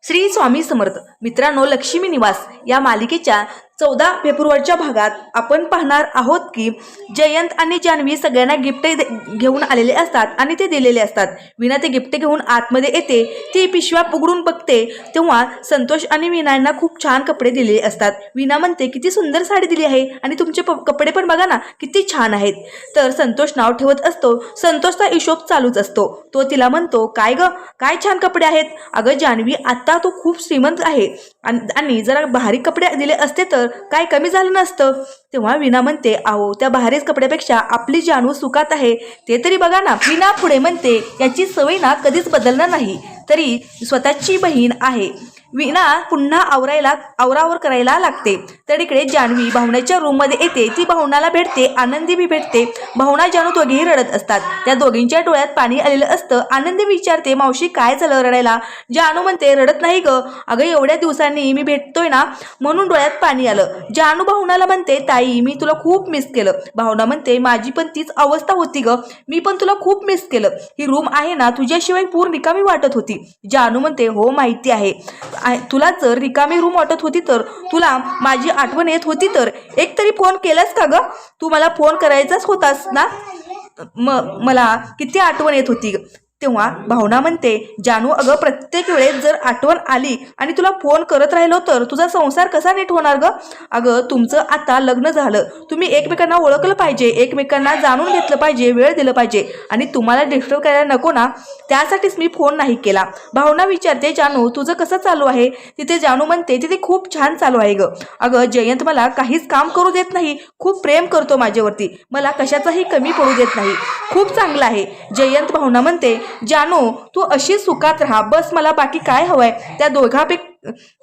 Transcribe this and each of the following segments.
श्री स्वामी समर्थ. मित्रांनो, लक्ष्मी निवास या मालिकेच्या 14 फेब्रुवारीच्या भागात आपण पाहणार आहोत की जयंत आणि जान्हवी सगळ्यांना गिफ्ट घेऊन आलेले असतात आणि ते दिलेले असतात. वीणा ते गिफ्ट घेऊन आतमध्ये येते. ती पिशव्या उघडून बघते तेव्हा संतोष आणि वीणांना खूप छान कपडे दिलेले असतात. वीणा म्हणते किती सुंदर साडी दिली आहे आणि तुमचे कपडे पण बघा ना किती छान आहेत. तर संतोष नाव ठेवत असतो. संतोषचा हिशोब चालूच असतो. तो तिला म्हणतो, काय ग, काय छान कपडे आहेत. अगं जान्हवी, आता तो खूप श्रीमंत आहे आणि जरा भारी कपडे दिले असते तर काय कमी झालं नसतं. तेव्हा वीणा म्हणते, अहो त्या भारीच कपड्यापेक्षा आपली जानू सुखात आहे ते तरी बघा ना. वीणा पुढे म्हणते, याची सवय ना कधीच बदलणार नाही, तरी स्वतःची बहीण आहे. वीणा पुन्हा आवरावर करायला लागते. तर इकडे जान्हवी भावनाच्या रूममध्ये येते. ती भावनाला भेटते. आनंदी भी भेटते. भावना जानू दोघेही रडत असतात. त्या दोघींच्या डोळ्यात पाणी आलेलं असतं. आनंदी विचारते, मावशी काय झालं रडायला. जानू म्हणते, रडत नाही ग, अगं एवढ्या दिवसांनी मी भेटतोय ना म्हणून डोळ्यात पाणी आलं. जानू भावनाला म्हणते, ताई मी तुला खूप मिस केलं. भावना म्हणते, माझी पण तीच अवस्था होती ग, मी पण तुला खूप मिस केलं. ही रूम आहे ना तुझ्याशिवाय पूर्ण रिकामी वाटत होती. जानू म्हणते, हो माहिती आहे, तुला जर रिकामी रूम वाटत होती तर तुला माझी आठवण येत होती तर एक तरी फोन केलास का ग. तू मला फोन करायचाच होतास ना. मला किती आठवण येत होती. तेव्हा भावना म्हणते, जानू अगं प्रत्येक वेळेस जर आठवण आली आणि तुला फोन करत राहिलो तर तुझा संसार कसा नीट होणार ग. अगं तुमचं आता लग्न झालं, तुम्ही एकमेकांना ओळखलं पाहिजे, एकमेकांना जाणून घेतलं पाहिजे, वेळ दिलं पाहिजे आणि तुम्हाला डिस्टर्ब करायला नको ना, त्यासाठीच मी फोन नाही केला. भावना विचारते, जानू तुझं कसं चालू आहे. तिथे जानू म्हणते, तिथे खूप छान चालू आहे ग. अगं जयंत मला काहीच काम करू देत नाही, खूप प्रेम करतो माझ्यावरती, मला कशाचाही कमी पडू देत नाही, खूप चांगलं आहे. जयंत भावना म्हणते, जानू तू अशी सुखात राहा बस, मला बाकी काय हवंय.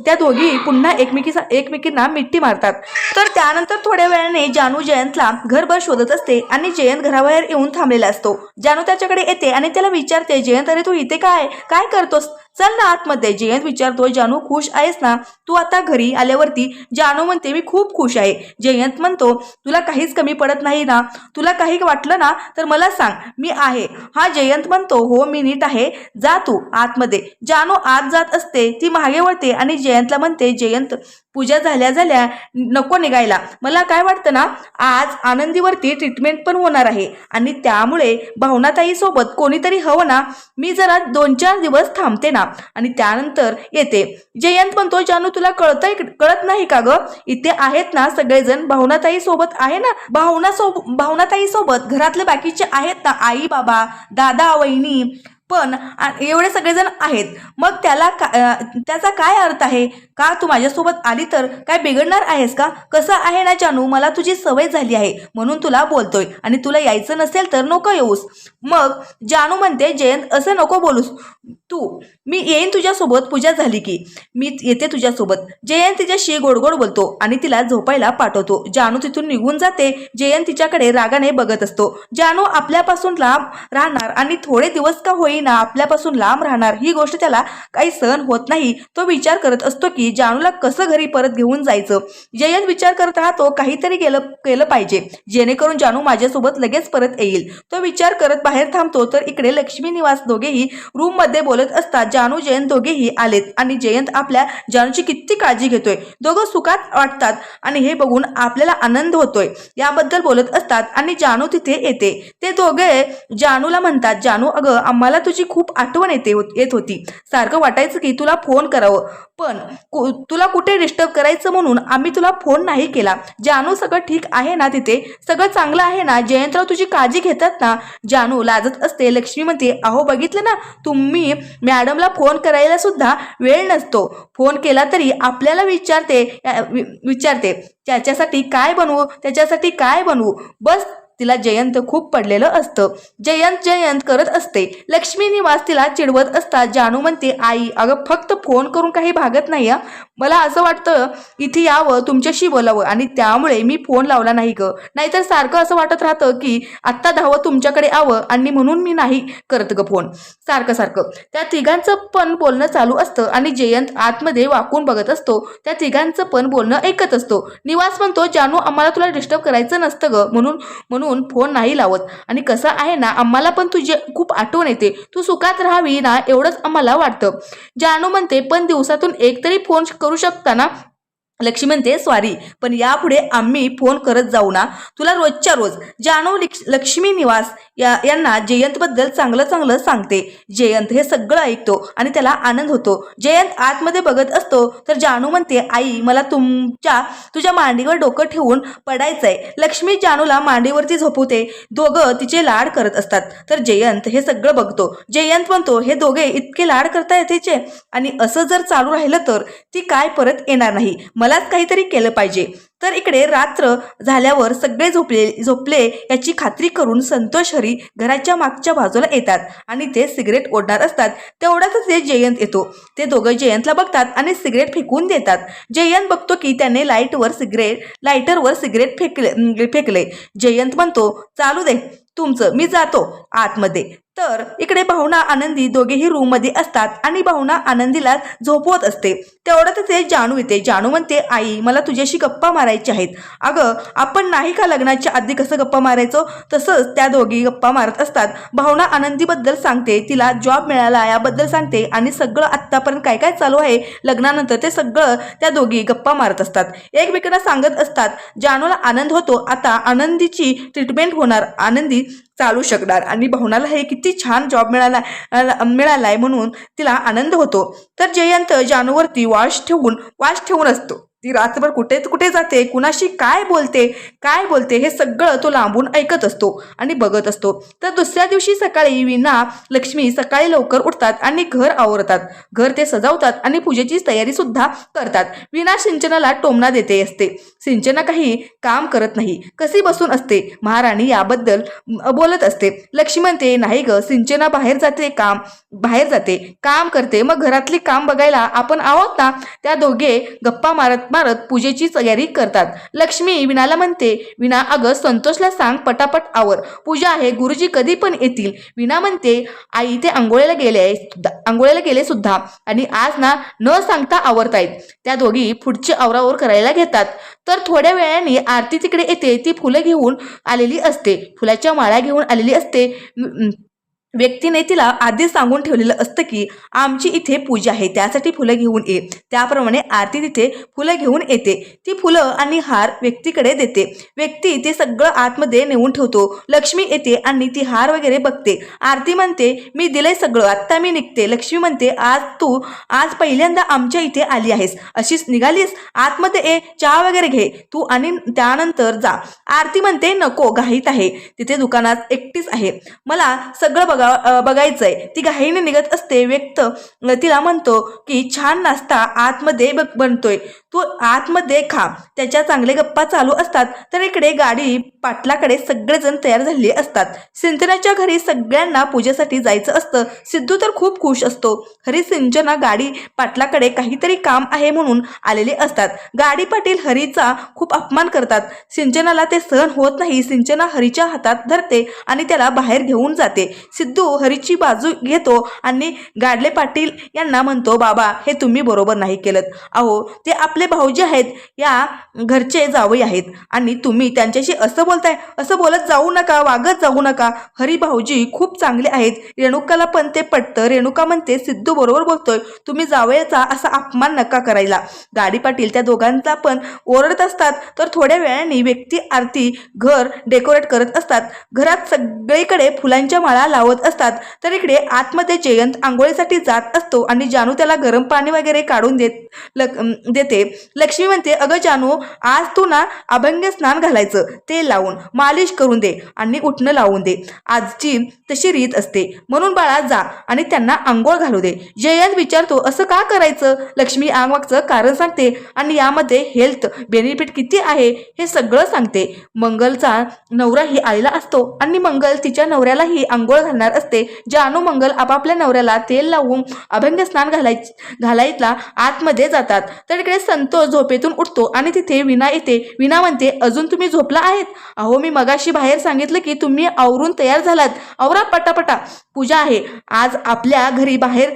त्या दोघी पुन्हा एकमेकींना मिठी मारतात. तर त्यानंतर थोड्या वेळाने जानू जयंतला घरभर शोधत असते आणि जयंत घराबाहेर येऊन थांबलेला असतो. जानू त्याच्याकडे येते आणि त्याला विचारते, जयंत अरे तू इथे काय करतोस, चल ना आतमध्ये. जयंत विचारतो, जानू खुश आहेस ना तू आता घरी आल्यावरती. जानू म्हणते, मी खूप खुश आहे. जयंत म्हणतो, तुला काहीच कमी पडत नाही ना, तुला काही वाटलं ना तर मला सांग, मी आहे. हा जयंत म्हणतो, हो मी नीट आहे, जा तू आतमध्ये. जानू आत जात असते. ती मागे वळते आणि जयंतला म्हणते, जयंत पूजा झाल्या नको निघायला. मला काय वाटतं ना, आज आनंदीवरती ट्रीटमेंट पण होणार आहे आणि त्यामुळे भावनाताई सोबत कोणीतरी हवं ना, मी जरा 2-4 दिवस थांबते ना आणि त्यानंतर येते. जयंत म्हणतो, जानू तुला कळत नाही का ग, इथे आहेत ना सगळेजण, भावनाताई सोबत आहे ना. भावनाताई सोबत घरातले बाकीचे आहेत ना, आई बाबा दादा वहिनी पण एवढे सगळेजण आहेत. मग त्याचा काय अर्थ आहे का, तू माझ्यासोबत आली तर काय बिघडणार आहेस का. कसं आहे ना जानू, मला तुझी सवय झाली आहे म्हणून तुला बोलतोय आणि तुला यायचं नसेल तर नको येऊस. मग जानू म्हणते, जयंत असं नको बोलूस तू, मी येईन तुझ्यासोबत, पूजा झाली की मी येते तुझ्यासोबत. जयंत तिच्याशी गोडगोड बोलतो आणि तिला झोपायला पाठवतो. जानू तिथून निघून जाते. जयंत तिच्याकडे रागाने बघत असतो. जानू आपल्यापासून लांब राहणार आणि थोडे दिवस का होईना आपल्यापासून लांब राहणार, ही गोष्ट त्याला काही सहन होत नाही. तो विचार करत असतो की जानूला कसं घरी परत घेऊन जायचं. जयंत विचार करत राहतो, काहीतरी केलं पाहिजे जेणेकरून जानू माझ्यासोबत लगेच परत येईल. तो विचार करत बाहेर थांबतो. तर इकडे लक्ष्मी निवास दोघेही रूम मध्ये बोलत असतात. जानू जयंत दोघेही आलेत आणि जयंत आपल्या जानूची किती काळजी घेतोय. दोघं सुखात वाटतात आणि हे बघून आपल्याला आनंद होतोय याबद्दल बोलत असतात आणि जानू तिथे येते. ते दोघे जानूला म्हणतात, जानू अगं आम्हाला तुझी खूप आठवण येत होती, सारखं वाटायचं की तुला फोन करावं पण तुला कुठे डिस्टर्ब करायचं म्हणून आम्ही तुला फोन नाही केला. जानू सगळं ठीक आहे ना, तिथे सगळं चांगलं आहे ना, जयंतराव तुझी काळजी घेतात ना. जानू लाजत असते. लक्ष्मी म्हणते, अहो बघितलं ना, तुम्ही मॅडमला फोन करायला सुद्धा वेळ नसतो, फोन केला तरी आपल्याला विचारते त्याच्यासाठी काय बनवू बस. तिला जयंत खूप पडलेलं असतं. जयंत करत असते. लक्ष्मी निवास तिला चिडवत असतात. जानू म्हणते, आई अगं फक्त फोन करून काही भागत नाही, मला असं वाटतं इथे यावं, तुमच्याशी बोलावं आणि त्यामुळे मी फोन लावला नाही ग, नाहीतर सारखं असं वाटत राहतं की आत्ता धावं तुमच्याकडे यावं आणि म्हणून मी नाही करत ग फोन सारखं. त्या तिघांचं पण बोलणं चालू असतं आणि जयंत आतमध्ये वाकून बघत असतो. त्या तिघांचं पण बोलणं ऐकत असतो. निवास म्हणतो, जानू आम्हाला तुला डिस्टर्ब करायचं नसतं ग, म्हणून म्हणून फोन नाही लावत. आणि कसं आहे ना, आम्हाला पण तुझी खूप आठवण येते. तू सुखात राहावी ना एवढंच आम्हाला वाटतं. जानू म्हणते, पण दिवसातून एक तरी फोन करू शकता ना. लक्ष्मी म्हणते, सॉरी, पण यापुढे आम्ही फोन करत जाऊ ना तुला रोजच्या रोज. जानू लक्ष्मी निवास यांना जयंतबद्दल चांगलं चांगलं सांगते. जयंत हे सगळं ऐकतो आणि त्याला आनंद होतो. जयंत आतमध्ये बघत असतो तर जानू म्हणते, आई मला तुझ्या मांडीवर डोकं ठेवून पडायचंय. लक्ष्मी जानूला मांडीवरती झोपवते. दोघं तिचे लाड करत असतात. तर जयंत हे सगळं बघतो. जयंत म्हणतो, हे दोघे इतके लाड करतायत तिचे, आणि असं जर चालू राहिलं तर ती काय परत येणार नाही. मलाच काहीतरी केलं पाहिजे. तर इकडे रात्र झाल्यावर सगळे झोपले याची खात्री करून संतोष हरी घराच्या मागच्या बाजूला येतात आणि ते सिगरेट ओढणार असतात. तेवढ्यातच ते जयंत येतो. ते दोघं जयंतला बघतात आणि सिगरेट फेकून देतात. जयंत बघतो की त्याने लायटरवर सिगरेट फेकले. जयंत म्हणतो, चालू दे तुमचं, मी जातो आतमध्ये. तर इकडे भावना आनंदी दोघेही रूम मध्ये असतात आणि भावना आनंदीला झोपवत असते. तेवढ्यातच ते जानू येते. जानू म्हणते, आई मला तुझ्याशी गप्पा मारायच्या आहेत. अगं आपण नाही का लग्नाच्या आधी कसं गप्पा मारायचो तसंच त्या दोघी गप्पा मारत असतात. भावना आनंदीबद्दल सांगते, तिला जॉब मिळाला याबद्दल सांगते आणि सगळं आत्तापर्यंत काय काय चालू आहे लग्नानंतर ते सगळं त्या दोघी गप्पा मारत असतात. एकमेकांना सांगत असतात. जानूला आनंद होतो. आता आनंदीची ट्रीटमेंट होणार, आनंदी चालू शकणार आणि भावनाला हे किती छान जॉब मिळालाय म्हणून तिला आनंद होतो. तर जयंत जानूवरती वाश ठेवून असतो. ती रात्रभर कुठे जाते, कुणाशी काय बोलते हे सगळं तो लांबून ऐकत असतो आणि बघत असतो. तर दुसऱ्या दिवशी सकाळी विना लक्ष्मी सकाळी लवकर उठतात आणि घर आवरतात. घर ते सजवतात आणि पूजेची तयारी सुद्धा करतात. विना सिंचनाला टोमणा देते असते. सिंचना काही काम करत नाही, कशी बसून असते. महाराणी याबद्दल बोलत असते. लक्ष्मी म्हणते, नाही ग, सिंचना बाहेर जाते काम करते, मग घरातली काम बघायला आपण आहोत ना. त्या दोघे गप्पा मारत पूजेची तयारी करतात. लक्ष्मी विनाला म्हणते, विना अगं संतोषला सांग पटापट आवर, पूजा आहे, गुरुजी कधी पण येतील. विना म्हणते, आई ते आंघोळीला गेले सुद्धा आणि आज ना न सांगता आवरतायत. त्या दोघी पुढची आवरावर करायला घेतात. तर थोड्या वेळाने आरती तिकडे येते. ती फुलं घेऊन आलेली असते, फुलाच्या माळा घेऊन आलेली असते. व्यक्तीने तिला आधी सांगून ठेवलेलं असतं की आमची इथे पूजा आहे, त्यासाठी फुलं घेऊन ये. त्याप्रमाणे आरती तिथे फुलं घेऊन येते. ती फुलं आणि हार व्यक्तीकडे देते. व्यक्ती ते सगळं आतमध्ये नेऊन ठेवतो. लक्ष्मी येते आणि ती हार वगैरे बघते. आरती म्हणते, मी दिलंय सगळं, आत्ता मी निघते. लक्ष्मी म्हणते, आज पहिल्यांदा आमच्या इथे आली आहेस, अशीच निघालीस, आतमध्ये ये, चहा वगैरे घे तू आणि त्यानंतर जा. आरती म्हणते, नको, घाईत आहे, तिथे दुकानात एकटीच आहे, मला सगळं बघायचंय. ती घाईने निघत असते. व्यक्त तिला म्हणतो की छान नाश्ता आतमध्ये बनतोय, तू आतमध्ये खा. त्याच्या चांगले गप्पा चालू असतात. तर इकडे गाडी पाटलाकडे सगळेजण तयार झालेले असतात. सिंचनाच्या घरी सगळ्यांना पूजेसाठी जायचं असतं. सिद्धू तर खूप खुश असतो. हरी सिंचना गाडी पाटलाकडे काहीतरी काम आहे म्हणून आलेले असतात. गाडी पाटील हरीचा खूप अपमान करतात. सिंचनाला ते सहन होत नाही. सिंचना हरीच्या हातात धरते आणि त्याला बाहेर घेऊन जाते. सिद्धू हरीची बाजू घेतो आणि गाडले पाटील यांना म्हणतो, बाबा हे तुम्ही बरोबर नाही केलं. अहो ते आपले भाऊजी आहेत, या घरचे जावई आहेत आणि तुम्ही त्यांच्याशी असं बोलताय. असं बोलत जाऊ नका, वागत जाऊ नका. हरी भाऊजी खूप चांगले आहेत. रेणुकाला पण ते पटतं. रेणुका म्हणते, सिद्धू बरोबर बोलतोय, तुम्ही जावयाचा असा अपमान नका करायला. गाडी पाटील त्या दोघांचा पण ओरडत असतात. तर थोड्या वेळाने व्यक्ती आरती घर डेकोरेट करत असतात. घरात सगळीकडे फुलांच्या माळा लावत असतात. तर इकडे आतमध्ये जयंत आंघोळीसाठी जात असतो आणि जानू त्याला गरम पाणी वगैरे काढून देते. लक्ष्मी म्हणते, अगं जानू, आज तू ना अभंग स्नान घालायचं, तेल लावून मालिश करून दे आणि उठणं लावून दे. आजची तशी रीत असते, म्हणून बाळा जा आणि त्यांना आंघोळ घालू दे. जयंत विचारतो, असं का करायचं. लक्ष्मी आंघोळचं कारण सांगते आणि यामध्ये हेल्थ बेनिफिट किती आहे हे सगळं सांगते. मंगलचा नवराही आलेला असतो आणि मंगल तिच्या नवऱ्यालाही आंघोळ घालणार असते. जानू मंगल आपापल्या नवऱ्याला तेल लावून अभंग स्नान घालायला आतमध्ये जातात. तर इकडे संतोष झोपेतून उठतो आणि तिथे विना येते. विना म्हणते, अजून तुम्ही झोपला आहेत. अहो मी मगाशी बाहेर सांगितलं की तुम्ही आवरून तयार झालात, आवरा पटापटा, पूजा आहे आज आपल्या घरी. बाहेर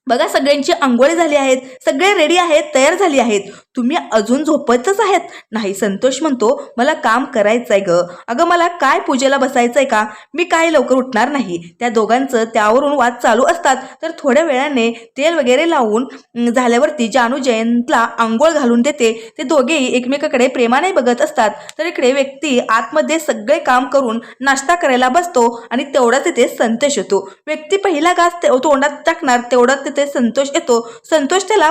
बघा सगळ्यांची आंघोळी झाली आहेत, सगळे रेडी आहेत, तयार झाली आहेत, तुम्ही अजून झोपतच आहेत. नाही, संतोष म्हणतो मला काम करायचंय ग. अगं मला काय पूजेला बसायचंय का, मी काय लवकर उठणार नाही. त्या दोघांचं त्यावरून वाद चालू असतात. तर थोड्या वेळाने तेल वगैरे लावून झाल्यावरती जानू जयंतला आंघोळ घालून देते. ते दोघेही एकमेकाकडे प्रेमाने बघत असतात. तर इकडे व्यक्ती आतमध्ये सगळे काम करून नाश्ता करायला बसतो आणि तेवढाच तिथे संतोष येतो. व्यक्ती पहिला घास तोंडात टाकणार तेवढाच तिथे संतोष येतो. संतोष त्याला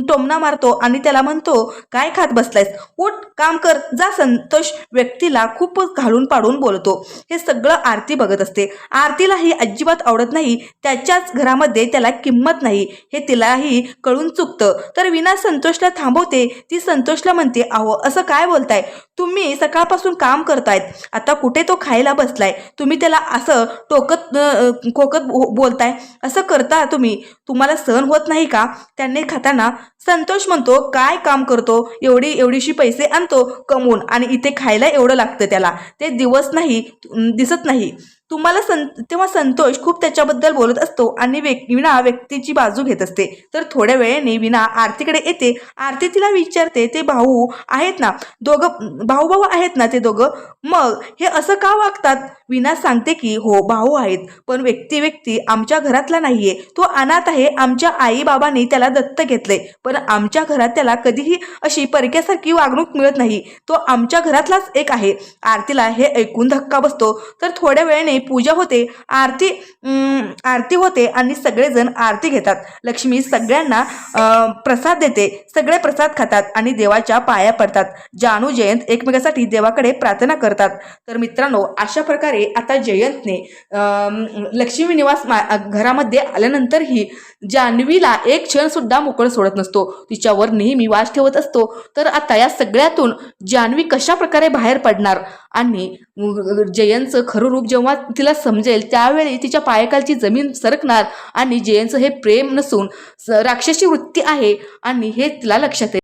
टोमणा मारतो आणि त्याला म्हणतो काय खात बसलायस, उठ काम कर जा. संतोष व्यक्तीला खूप घालून पाडून बोलतो. हे सगळं आरती बघत असते. आरतीलाही अजिबात आवडत नाही. त्याच्याच घरामध्ये त्याला किंमत नाही हे तिलाही कळून चुकतं. तर विना संतोषला थांबवते. ती संतोषला म्हणते अहो असं काय बोलताय, तुम्ही सकाळपासून काम करतायत, आता कुठे तो खायला बसलाय, तुम्ही त्याला असं खोकत बोलताय, असं करता तुम्हाला सहन होत नाही का त्यांनी खाताना. संतोष म्हणतो काय काम करतो, एवढीशी पैसे आणतो कमवून आणि इथे खायला एवढं लागतं त्याला, ते दिसत नाही तुम्हाला. तेव्हा संतोष खूप त्याच्याबद्दल बोलत असतो आणि विना व्यक्तीची बाजू घेत असते. तर थोड्या वेळाने विना आरतीकडे येते. आरती तिला विचारते ते भाऊ आहेत ना दोघं, भाऊ आहेत ना ते दोघं, मग हे असं का वागतात. विना सांगते की हो भाऊ आहेत, पण व्यक्ती आमच्या घरातला नाहीये, तो अनाथ आहे. आमच्या आई बाबांनी त्याला दत्त घेतले, पण आमच्या घरात त्याला कधीही अशी परक्यासारखी वागणूक मिळत नाही, तो आमच्या घरातलाच एक आहे. आरतीला हे ऐकून धक्का बसतो. तर थोड्या वेळाने पूजा होते, आरती होते आणि सगळेजण आरती घेतात. लक्ष्मी सगळ्यांना प्रसाद देते. सगळे प्रसाद खातात आणि देवाच्या पाया पडतात. जानू जयंत एकमेकासाठी देवाकडे प्रार्थना करतात. तर मित्रांनो अशा प्रकारे आता जयंतने लक्ष्मी निवास घरामध्ये आल्यानंतरही जान्हवीला एक क्षण सुद्धा मोकळं सोडत नसतो, तिच्यावर नेहमी वास ठेवत असतो. तर आता या सगळ्यातून जान्हवी कशा प्रकारे बाहेर पडणार आणि जयंतचं खरं रूप जेव्हा तिला समजेल त्यावेळी तिच्या पायाखालची जमीन सरकणार आणि जयंतचं हे प्रेम नसून राक्षसी वृत्ती आहे आणि हे तिला लक्षात येईल.